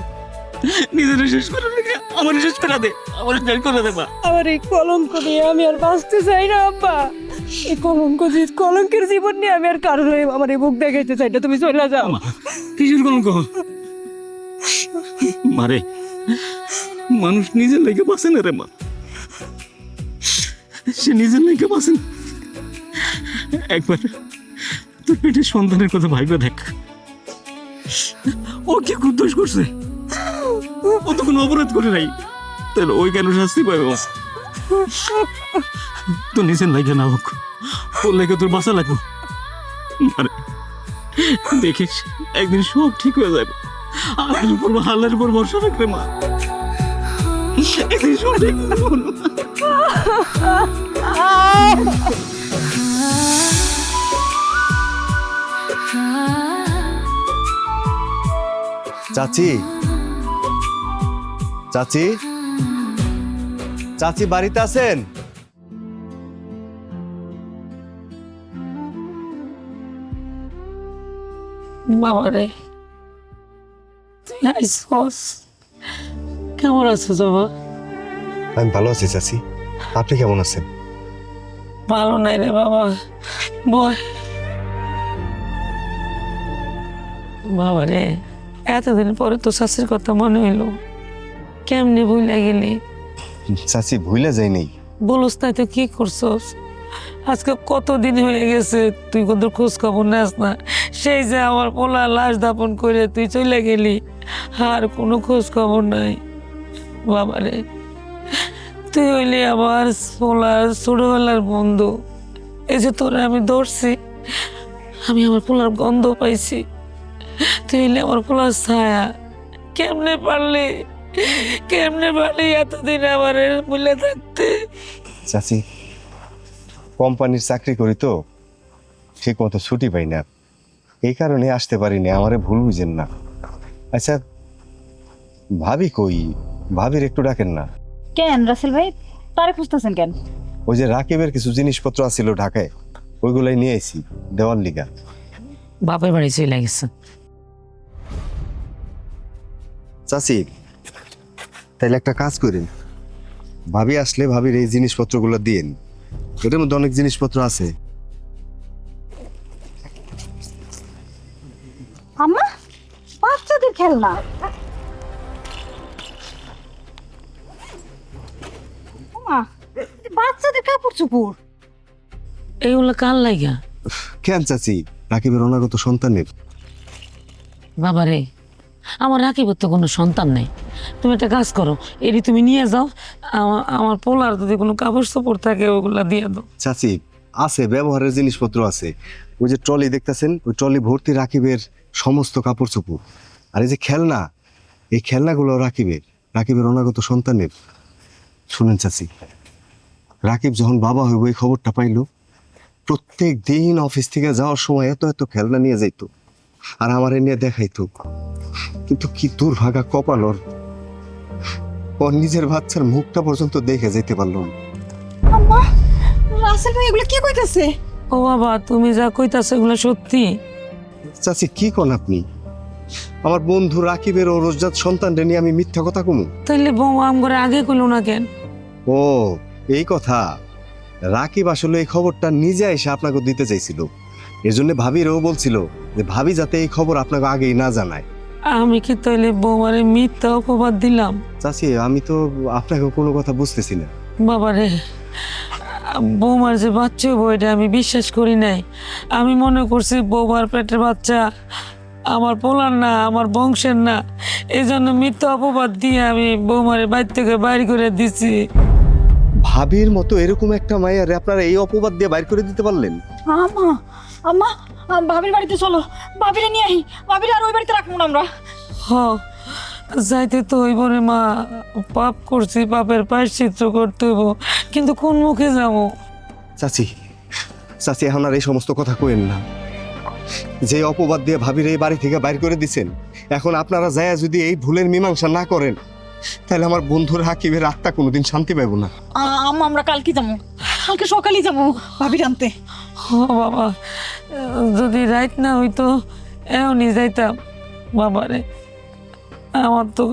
নিজের শেষ করে রেখে আমার শেষ করে দে আমার শেষ করে দে মা আমার এই কলঙ্ক নিয়ে আমি আর বাঁচতে চাই না আব্বা এই কলঙ্কের জীবন নিয়ে আমি আর কারোর হয়ে আমার এই মুখ দেখাইতে চাই না তুমি চলে যাও কিসের কলঙ্ক মারে মানুষ নিজের লেগে বাঁচে না রে মা সে নিজের লেগে বাঁচে না একবার তোর পেটের সন্তানের কথা ভাইবা দেখ ও কি খুব দোষ করছে ও তো কোনো অপরাধ করে নাই তাহলে ওই কেন শাস্তি পাবে মা তো নিজের লাগে না হোক ওর লেগে তোর বাঁচা লাগবো আরে দেখিস একদিন সব ঠিক হয়ে যাবে আল্লাহর উপর ভরসা রাখবে মা একদিন সব ঠিক হয়ে যাবে। চাচি চাচি চাচি বাড়িতে আছেন? বাবারে তুই আইসস কেমন আছো বাবা? আমি ভালো আছি চাচি, আপনি কেমন আছেন? ভালো নাই রে বাবা, বয়। বাবারে এতদিন পরে তো শাশুর কথা মনে হইলো, কেমনে ভুলে গেলি? চাচি ভুলে যাই নেই। বলস তাই তো কি করছস? আজকে কতদিন হয়ে গেছে তুই কত খোঁজ খবর নেস না। সেই যে আমার পোলা লাশ দাপন করে তুই চলে গেলি, আর কোনো খোঁজ খবর নাই। বাবারে তুই হইলি আমার পোলার ছোটবেলার বন্ধু। এই যে তোরা আমি ধরছি, আমি আমার পোলার গন্ধ পাইছি। তুই হইলি আমার পোলার ছায়া। কেমনে পারলি এতদিন আমার ভুলে থাকতে? চাচি কোম্পানির চাকরি করি তো, ঠিক মতো ছুটি পাই না, এই কারণে আসতে পারিনি, আমারে ভুল বুঝেন না। আচ্ছা ভাবি কই? ভাবির একটু ডাকেন না। কেন রাসেল ভাই তারে খুঁজতেছেন কেন? ওই যে রাকিবের কিছু জিনিসপত্র আছিল ঢাকায়, ওইগুলাই নিয়ে আইছি দেওয়ার লিগা। বাপের বাড়ি চলে গেছে। চাচি তাইলে একটা কাজ করেন, ভাবি আসলে ভাবির এই জিনিসপত্রগুলো দিয়েন, এটার মধ্যে অনেক জিনিসপত্র আছে। আম্মা বাচ্চাদের খেলনা। মা বাচ্চাদের কাপড় চোপড় এইগুলো কার লাগা? কেন চাচি? রাকিবের অনাগত সন্তানের। বাবারে আমার রাকিবের তো কোনো সন্তান নেই। তুমি একটা কাজ করো, এটি তুমি নিয়ে যাও, আমার পোলার যদি কোনো কাপড় চোপড় থাকে ওগুলা দিয়ে দাও। চাচি আছে, ব্যবহারের জিনিসপত্র আছে। ওই যে ট্রলি দেখতেছেন, ওই ট্রলি ভর্তি রাকিবের সমস্ত কাপড় চোপড়। আর এই যে খেলনা, এই খেলনাগুলো রাকিবের অনাগত সন্তানের। শুনেন চাচি, রাকিব যখন বাবা হইব এই খবরটা পাইলো, প্রত্যেক দিন অফিস থেকে যাওয়ার সময় এত এত খেলনা নিয়ে যাইতো আর আমার নিয়ে দেখাইতো। কিন্তু কি দুর্ভাগা কপাল ওর নিজের বাচ্চার মুখটা পর্যন্ত দেখে যেতে পারলো না। আম্মা রাসেল ভাই এগুলো কি কইতাছে? ও বাবা তুমি যা কইতাছো এগুলো সত্যি? চাচি কি কোন আপনি? আমার বন্ধু রাকিবের ও রোজজাত সন্তানটা নিয়ে আমি মিথ্যা কথা কমু? তাইলে বউ আম করে আগে কইলো না কেন? ও এই কথা। রাকিব আসলে এই খবরটা নিজে এসে আপনাকে দিতে চাইছিল, এর জন্য ভাবিরও বলছিল যে ভাবি যাতে এই খবর আপনাকে আগেই না জানায়। আমি কি তাইলে বৌমারে মিথ্যা অপবাদ দিলাম? চাচি আমি তো আপনাকে কোনো কথা বুঝতেছি না। বাবারে বৌমার যে বাচ্চা বইটা আমি বিশ্বাস করি নাই। আমি মনে করছি বৌমার পেটের বাচ্চা আমার পোলার না, আমার বংশের না। এই জন্য মিথ্যা অপবাদ দিয়ে আমি বৌমারে বাইর থেকে বাইর করে দিছি। ভাবির মতো এরকম একটা মায়ের আপনারা এই অপবাদ দিয়ে বাইর করে দিতে পারলেন? আম্মা আম্মা ভাবির বাড়িতে চলো, ভাবিরে নিয়ে আহি, ভাবিরে আর ওই বাড়িতে রাখবো না আমরা। হ যাইতে তো হইব রে মা, পাপ করছি, পাপের প্রায়শ্চিত্ত করতে হইব, কিন্তু কোন মুখে যাবো? চাচি, চাচি এখন আর এই সমস্ত কথা কইেন না। যে অপবাদ দিয়ে ভাবির এই বাড়ি থেকে বাইর করে দিছেন, এখন আপনারা যায় যদি এই ভুলের মীমাংসা না করেন, তাহলে আমার বন্ধুর হাকিমের আত্মা কোনোদিন শান্তি পাইব না। আম্মা আমরা কালকে যাবো, কালকে সকালেই যাবো ভাবির আনতে। হ বাবা, যদি রাইত না হইতো এমনই যাইতাম। বাবারে, আমার তো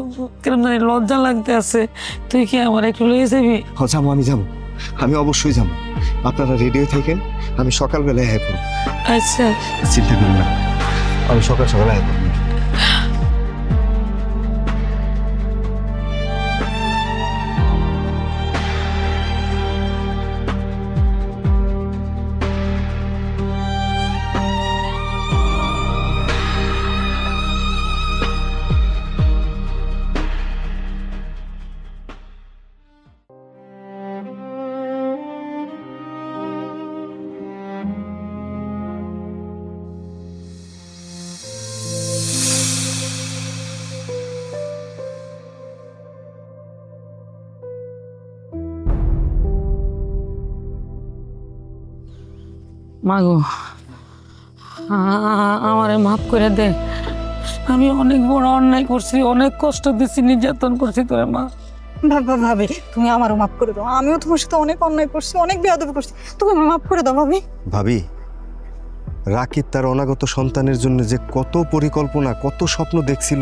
কেমন জানি লজ্জা লাগতে আছে, তুই কি আমার একটু লয়ে যাবি? হ যাবো, আমি যাবো, আমি অবশ্যই যাবো। আপনারা রেডি হয়ে থাকেন, আমি সকালবেলায় আয় করব। আচ্ছা, চিন্তা করুন না, আমি সকাল সকালে আয় করব। মাগো আমারে মাফ করে দে, আমি অনেক বড় অন্যায় করছি, অনেক কষ্ট দিচ্ছি, নির্যাতন করছি তোরে মা। ভাবি তুমি আমারও মাফ করে দাও, আমিও তোমার সাথে অনেক অন্যায় করছি, অনেক বেয়াদবি করছি, তুমি আমার মাফ করে দাও ভাবি। ভাবি, রাকিব তার অনাগত সন্তানের জন্য যে কত পরিকল্পনা, কত স্বপ্ন দেখছিল,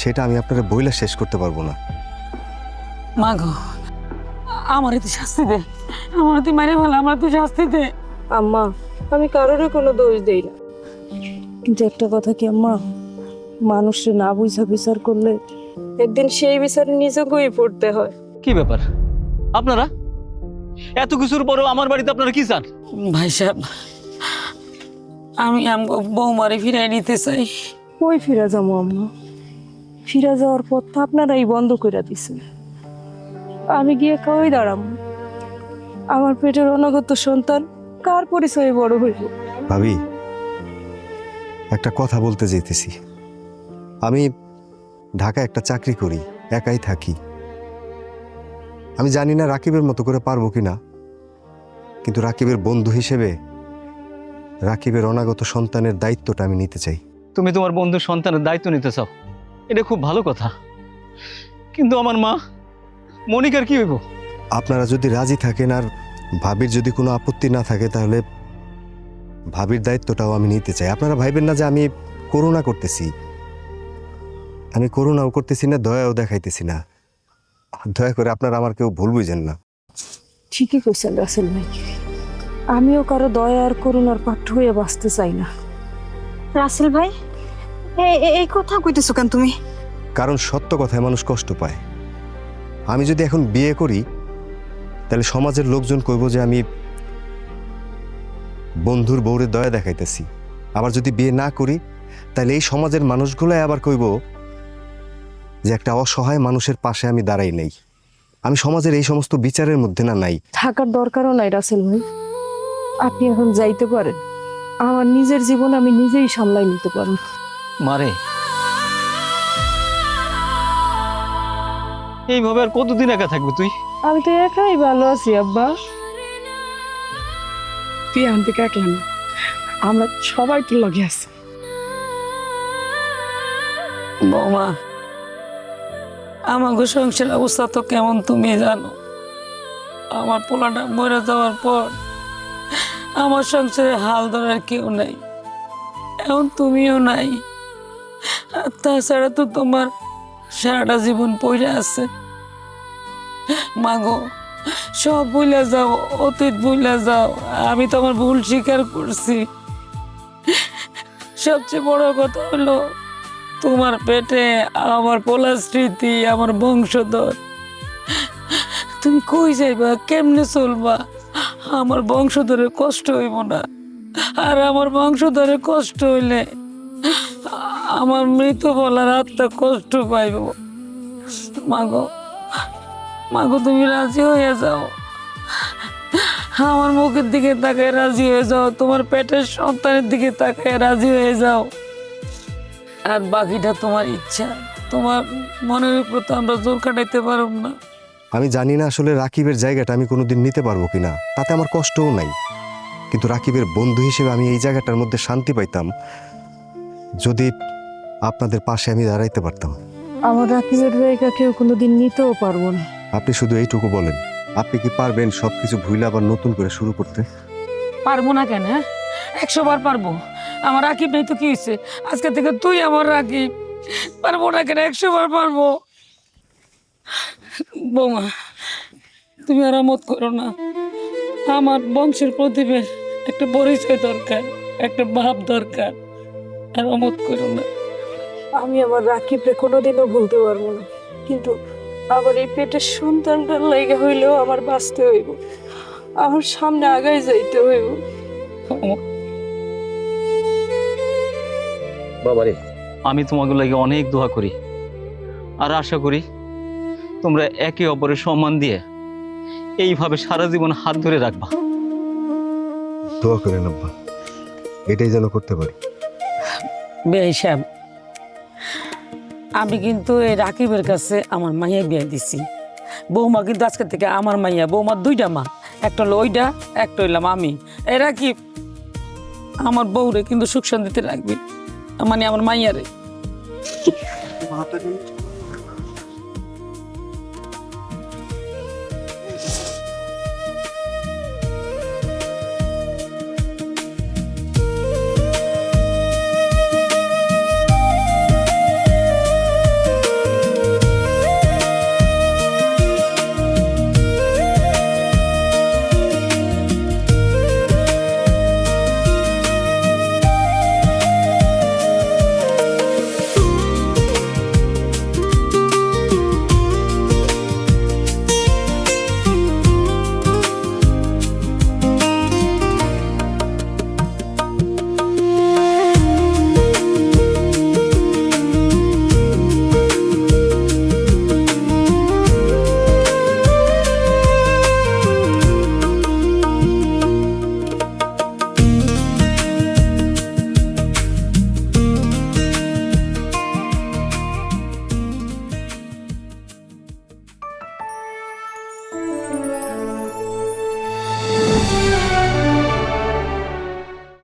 সেটা আমি আপনারা বইলা শেষ করতে পারবো না। মাগো আমার তুই শাস্তি দে, আমার তুই মারে ভালো, আমার তুই শাস্তি দে। আম্মা, আমি কারোরই কোনো দোষ দেই না, কিন্তু একটা কথা কি আম্মা, মানুষের না বুঝা বিচার করলে একদিন সেই বিচার নিজেকেই পড়তে হয়। কি ব্যাপার আপনারা এত কিছুর পরেও আমার বাড়িতে আপনারা কি চান? ভাই সাহেব, আমি আমগো বৌমারে ফিরাই নিতে চাই। কই ফিরা যাবো আম্মা? ফিরা যাওয়ার পথ আপনারাই বন্ধ করে দিছেন। আমি গিয়ে কই দাঁড়াবো? আমার পেটের অনাগত সন্তান কার পরিচয়ে বড় হইব? ভাবি, একটা কথা বলতে যেতেছি। আমি ঢাকায় একটা চাকরি করি, একাই থাকি। আমি জানি না রাকিবের মতো করে পারবো কিনা, কিন্তু রাকিবের বন্ধু হিসেবে রাকিবের অনাগত সন্তানের দায়িত্বটা আমি নিতে চাই। তুমি তোমার বন্ধুর সন্তানের দায়িত্ব নিতে চাও, এটা খুব ভালো কথা, কিন্তু আমার মা মনিকার কি হইব? আপনারা যদি রাজি থাকেন আর ভাবির যদি কোনো আপত্তি না থাকে, তাহলে ভাবির দায়িত্বটাও আমি নিতে চাই। আপনারা ভাইবেন না যে আমি করুণা করতেছি, আমি করুণাও করতেছি না, দয়াও দেখাইতেছি না। দয়া করে আপনারা আমার কেউ ভুল বুঝেন না। ঠিকই কইছেন রাসেল ভাই, আমিও কারো দয়া আর করুণার পাত্র হয়ে বাঁচতে চাই না। রাসেল ভাই, এই কথা কইতেছো কেন তুমি? কারণ সত্য কথায় মানুষ কষ্ট পায়। আমি যদি এখন বিয়ে করি, তাহলে সমাজের লোকজন কইব যে আমি বন্ধুর বউরে দয়া দেখাইতেছি। আবার যদি বিয়ে না করি, তাহলে এই সমাজের মানুষগুলাই আবার কইব যে একটা অসহায় মানুষের পাশে আমি দাঁড়াই নেই। আমি সমাজের এই সমস্ত বিচারের মধ্যে না নাই। থাকার দরকারও নাই রাসেল ভাই, আপনি এখন যাইতে পারেন। আমার নিজের জীবন আমি নিজেই সামলাই নিতে পারবো। মারে, এইভাবে আর কতদিন একা থাকবে তুই? আমি তো একাই ভালো আছি আব্বা। তুই এখন থেকে একলা না, আমরা সবাই তোর লগে আছি। বৌমা, আমাকে সংসার অবস্থা তো কেমন তুমি জানো। আমার পোলাটা মরে যাওয়ার পর আমার সংসারে হাল ধরার কেউ নাই, এখন তুমিও নাই। আর তাছাড়া তো তোমার সারাটা জীবন পড়ে আছে। মাগো, সব ভুলে যাও, অতীত ভুলে যাও। আমি তো আমার ভুল স্বীকার করছি। সবচেয়ে বড় কথা হলো, তোমার পেটে আমার পোলা স্মৃতি, আমার বংশধর। তুমি কই যাইবা, কেমনে চলবা? আমার বংশধরের কষ্ট হইব না, আর আমার বংশধরের কষ্ট হইলে আমার মৃত বলার আত্মা কষ্ট পাইব। মাগো, মাগো তুমি রাজি হয়ে যাও। আমার মুখের দিকে তাকায় রাজি হয়ে যাও, তোমার পেটের সন্তানের দিকে তাকায় রাজি হয়ে যাও, আর বাকিটা তোমার ইচ্ছা। তোমার মনের উপর তো আমরা জোর কাটাইতে পারব না। আমি জানি না আসলে রাকিবের জায়গাটা আমি কোনোদিন নিতে পারবো কিনা, তাতে আমার কষ্টও নাই। কিন্তু রাকিবের বন্ধু হিসেবে আমি এই জায়গাটার মধ্যে শান্তি পাইতাম যদি আপনাদের পাশে আমি দাঁড়াইতে পারতাম। আমার রাকিবের জায়গা কেউ কোনোদিন নিতেও পারবো না। আপনি শুধু এইটুকু বলেন, আপনি কি পারবেন সবকিছু ভুলে আবার নতুন করে শুরু করতে? পারবো না কেন? 100 বার পারবো। আমার রাকিব নেই তো কি হয়েছে? আজকে থেকে তুই আমার রাকিব। পারবো না কেন? 100 বার পারবো। বৌমা, তুমি আর আমোদ করো না। আমার বংশের প্রদীপের একটা পরিচয় দরকার, একটা ভাব দরকার। আর আমোদ করো না। আমি আমার রাকিবরে কোনোদিনও ভুলতে পারবো না, কিন্তু আবার এই পেটের সন্তানটার লাইগা হইলেও আমার বাঁচতে হইব, আমার সামনে আগায় যাইতে হইব। বাবারে, আমি তোমাকে লাগে অনেক দোয়া করি, আর আশা করি তোমরা একে অপরের সম্মান দিয়ে এইভাবে সারা জীবন হাত ধরে রাখবা। দোয়া করেন আব্বা, এটাই যেন করতে পারি। বেহিসাব, আমি কিন্তু এই রাকিবের কাছে আমার মাইয়া বিয়ে দিছি। বৌমা কিন্তু আজকে থেকে আমার মাইয়া। বৌমার 2টা মা, একটা হলো ওইটা, একটা হইলাম আমি। এই রাকিব আমার বউরে কিন্তু সুখ শান্তিতে রাখবি, মানে আমার মাইয়ারে।